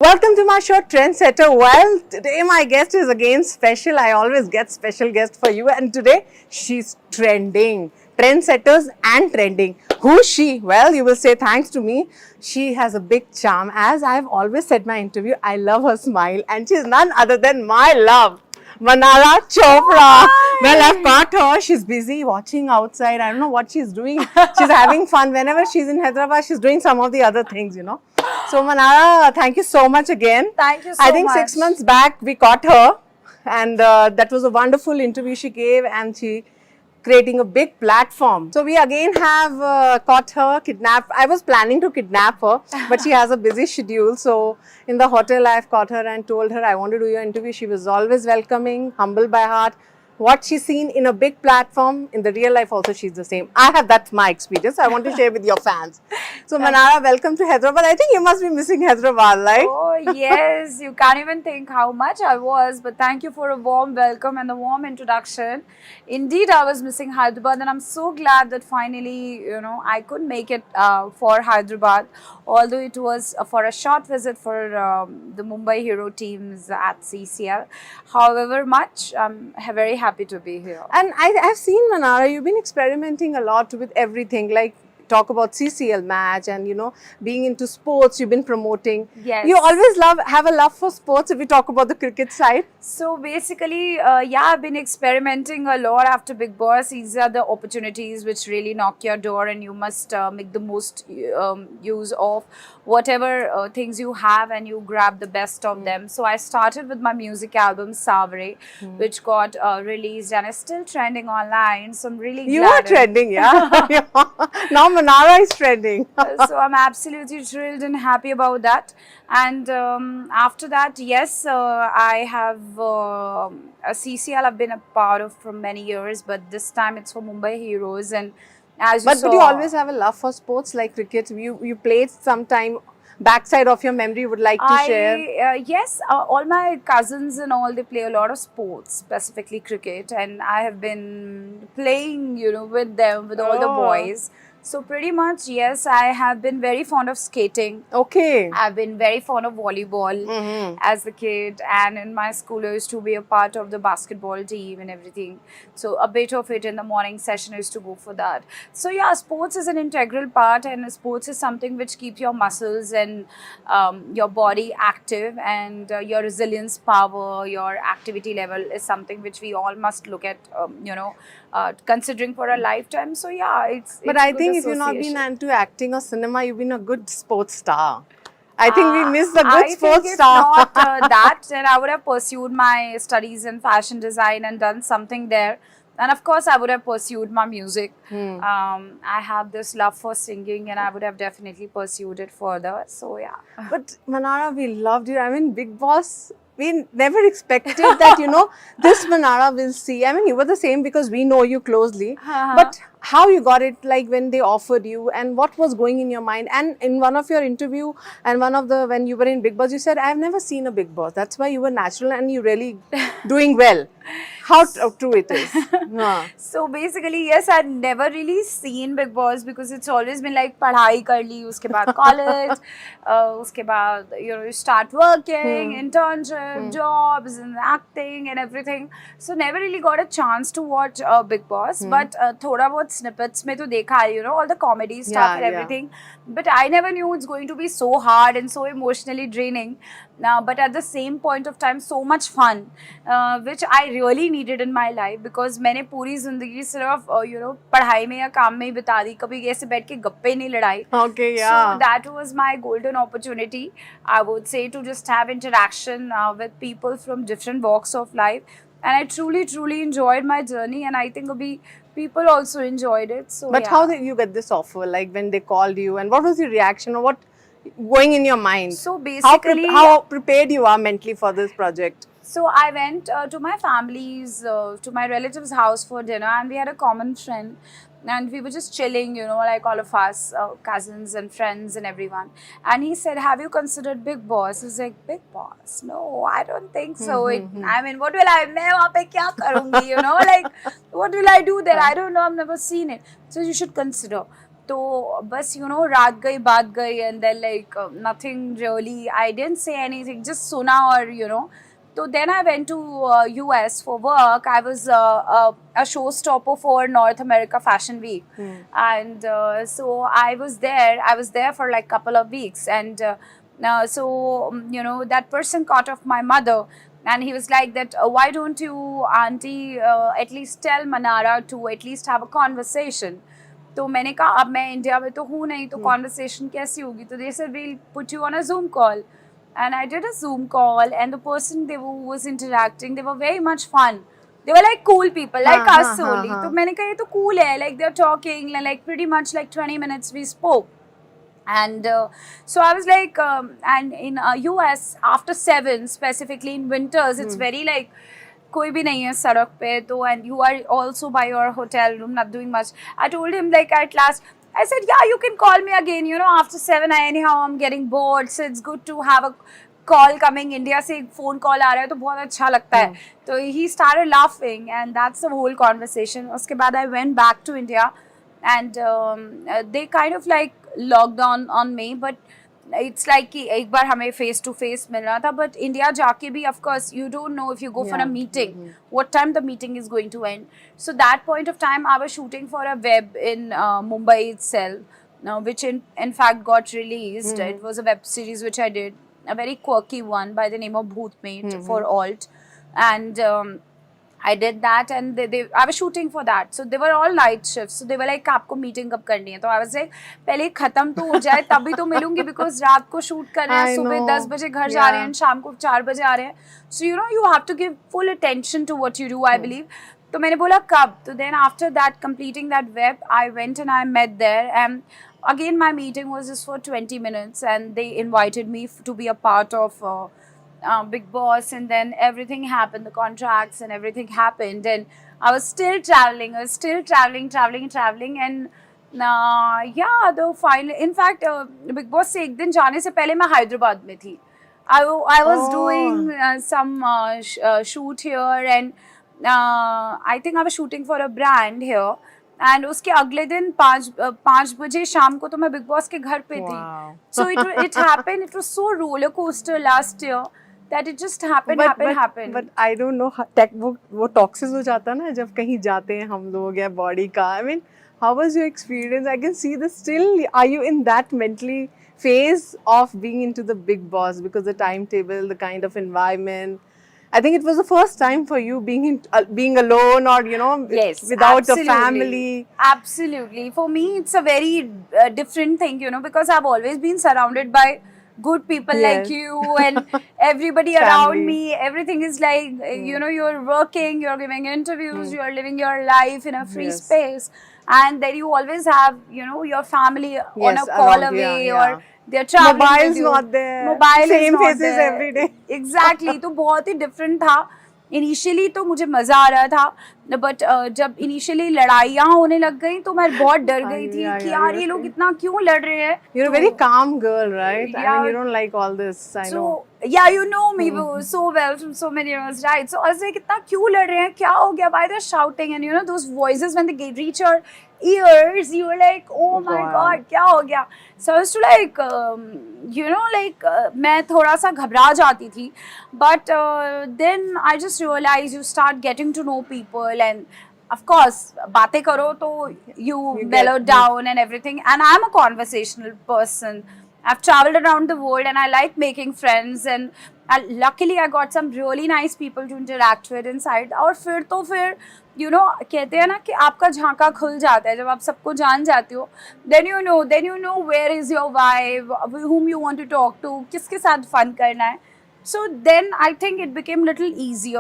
Welcome to my show, Trendsetter. Well, today my guest is again special. I always get special guest for you, and today she's trending. Trendsetters and trending. Who's she? Well, you will say thanks to me. She has a big charm. As I've always said in my interview, I love her smile, and she's none other than my love, Mannara Chopra. Well, I've caught her. She's busy watching outside. I don't know what she's doing. She's having fun. Whenever she's in Hyderabad, she's doing some of the other things, So, Mannara, thank you so much again. Thank you so much. I think much. 6 months back, we caught her. And that was a wonderful interview she gave. And she creating a big platform. So we again have caught her, kidnapped. I was planning to kidnap her, but she has a busy schedule. So in the hotel, I've caught her and told her I want to do your interview. She was always welcoming, humble by heart. What she's seen in a big platform, in the real life also she's the same. I have that my experience. I want to share with your fans. So Mannara, welcome to Hyderabad. I think you must be missing Hyderabad, right? Oh yes, you can't even think how much I was. But thank you for a warm welcome and a warm introduction. Indeed, I was missing Hyderabad, and I'm so glad that finally, I could make it for Hyderabad. Although it was for a short visit for the Mumbai Hero teams at CCL. However much, I'm very happy to be here. And I've seen, Mannara, you've been experimenting a lot with everything, like talk about CCL match and, being into sports, you've been promoting. Yes. You always have a love for sports if we talk about the cricket side. So basically, I've been experimenting a lot after Bigg Boss. These are the opportunities which really knock your door, and you must make the most use of whatever things you have, and you grab the best of them. So I started with my music album Savare, which got released and is still trending online. So I'm really glad. You are trending, yeah. Now Mannara is trending. So I'm absolutely thrilled and happy about that. And after that, yes, I have a CCL I've been a part of for many years, but this time it's for Mumbai Heroes. And as you saw, but you always have a love for sports like cricket. You played sometime. Backside of your memory would like to share? Yes, all my cousins and all, they play a lot of sports, specifically cricket, and I have been playing, with them, with all the boys. So pretty much, yes, I have been very fond of skating. Okay. I've been very fond of volleyball as a kid, and in my school I used to be a part of the basketball team and everything. So a bit of it in the morning session I used to go for that. So yeah, sports is an integral part, and sports is something which keeps your muscles and your body active, and your resilience power, your activity level is something which we all must look at, considering for a lifetime. So yeah, it's But I think if you've not been into acting or cinema, you've been a good sports star. I think we missed the good sports star. I think if not that, then I would have pursued my studies in fashion design and done something there. And of course, I would have pursued my music. I have this love for singing, and I would have definitely pursued it further. So yeah. But Mannara, we loved you. I mean, Bigg Boss, we never expected that, this Mannara will see. I mean, you were the same because we know you closely. But how you got it, like when they offered you, and what was going in your mind? And in one of your interview and when you were in Bigg Boss, you said, I've never seen a Bigg Boss. That's why you were natural and you really doing well. How true it is. So basically, yes, I'd never really seen Bigg Boss because it's always been like padhai kar li, uske baad college, uske baad, you start working, internship, jobs and acting and everything. So never really got a chance to watch Bigg Boss, but thoda bahut snippets mein to dekha, all the comedy stuff and everything. But I never knew it's going to be so hard and so emotionally draining. But at the same point of time, so much fun, which I really needed in my life, because मैंने पूरी जिंदगी सिर्फ पढ़ाई में या काम में ही बिता दी, कभी ऐसे बैठ के गप्पे नहीं लड़ाई. Okay, yeah. So that was my golden opportunity, I would say, to just have interaction with people from different walks of life, and I truly enjoyed my journey, and I think people also enjoyed it. So but how did you get this offer? Like when they called you, and what was your reaction, or what going in your mind? So basically, how prepared you are mentally for this project? So I went to my family's, to my relative's house for dinner, and we had a common friend, and we were just chilling, like all of us, cousins and friends and everyone. And he said, have you considered Bigg Boss? I was like, Bigg Boss? No, I don't think so. I mean, what will I, main wahan pe kya karungi, like, what will I do there? I don't know, I've never seen it. So you should consider. तो बस रात गई बात गई, and then like nothing really, I didn't say anything, just सुना और So then I went to US for work. I was a showstopper for North America Fashion Week, and so I was there. I was there for like couple of weeks, and that person caught off my mother, and he was like that. Why don't you, auntie, at least tell Mannara to at least have a conversation? तो मैंने कहा अब मैं India में तो हूँ नहीं, तो कॉन्वर्सेशन कैसी होगी? तो they said we'll put you on a Zoom call. And I did a Zoom call, and the person who was interacting, they were very much fun. They were like cool people, like us only. So मैंने कहा ये तो cool है, like they're talking, like pretty much like 20 minutes we spoke. And so I was like, and in US after 7, specifically in winters, it's very like कोई भी नहीं है सड़क पे, तो and you are also by your hotel room, not doing much. I told him like at last, I said, yeah, you can call me again, after 7, anyhow, I'm getting bored, so it's good to have a call coming. India से एक phone call आ रहा है तो बहुत अच्छा लगता है. तो he started laughing, and that's the whole conversation. उसके बाद I went back to India, and they kind of like locked on me, but it's like कि एक बार हमें face to face मिलना था, but India जाके भी of course you don't know if you go for a meeting what time the meeting is going to end. So that point of time I was shooting for a web in Mumbai itself, which in fact got released. It was a web series which I did, a very quirky one by the name of Bhootmate for alt, and I did that, and I was shooting for that. So they were all night shifts. So they were like, आपको meeting कब करनी है? तो I was like, पहले खत्म तो हो जाए तभी तो मिलूंगी, because रात को shoot कर रहे हैं, सुबह 10 बजे घर जा रहे हैं, शाम को 4 बजे आ रहे हैं. So you have to give full attention to what you do, I believe. तो मैंने बोला कब? तो then after that, completing that web, I went and I met there, and again my meeting was just for 20 minutes, and they invited me to be a part of Bigg Boss, and then everything happened, the contracts and everything happened, and I was still traveling, and the final, in fact, Bigg Boss से एक दिन जाने से पहले मैं हैदराबाद में थी. I was doing some shoot here, and I think I was shooting for a brand here, and उसके अगले दिन 5 बजे शाम को तो मैं बिग बॉस के घर पे थी. So it happened. It was so roller coaster last year that it just happened. But I don't know, वो toxic हो जाता ना जब कहीं जाते हैं हम लोग या body का. I mean, how was your experience? I can see this still. Are you in that mentally phase of being into the Bigg Boss, because the timetable, the kind of environment? I think it was the first time for you being alone, or yes, without absolutely. a family. Absolutely. For me, it's a very different thing, because I've always been surrounded by good people like you, and everybody around me. Everything is like, you're working, you're giving interviews, you're living your life in a free space, and then you always have, your family on a call away, or they're traveling Mobile's with you. not there. Mobile Same is not faces there. every day. Exactly. तो बहुत ही different था. Initially तो मुझे मजा आ रहा था, but जब initially लड़ाइयाँ होने लग गई तो मैं बहुत डर गई थी कि यार ये लोग इतना क्यों लड़ रहे हैं. You're a very calm girl, right? I mean, you don't like all this. I know. Yeah, you know me so well from so many years, right? So I was like, इतना क्यों लड़ रहे हैं? क्या हो गया? Why they're shouting? And those voices when they reach your ears, you were like, oh my God, क्या हो गया? So I was to like, मैं थोड़ा सा घबरा जाती थी, but then I just realized you start getting to know people, and of course बातें करो तो you mellow down and everything, and I'm a conversational person. I've traveled around the world, and I like making friends, and luckily I got some really nice people to interact with inside. और फिर कहते हैं ना कि आपका झांका खुल जाता है जब आप सबको जान जाते हो. then you know where is your vibe, whom you want to talk to, किसके साथ fun करना है. So then I think it became little easier.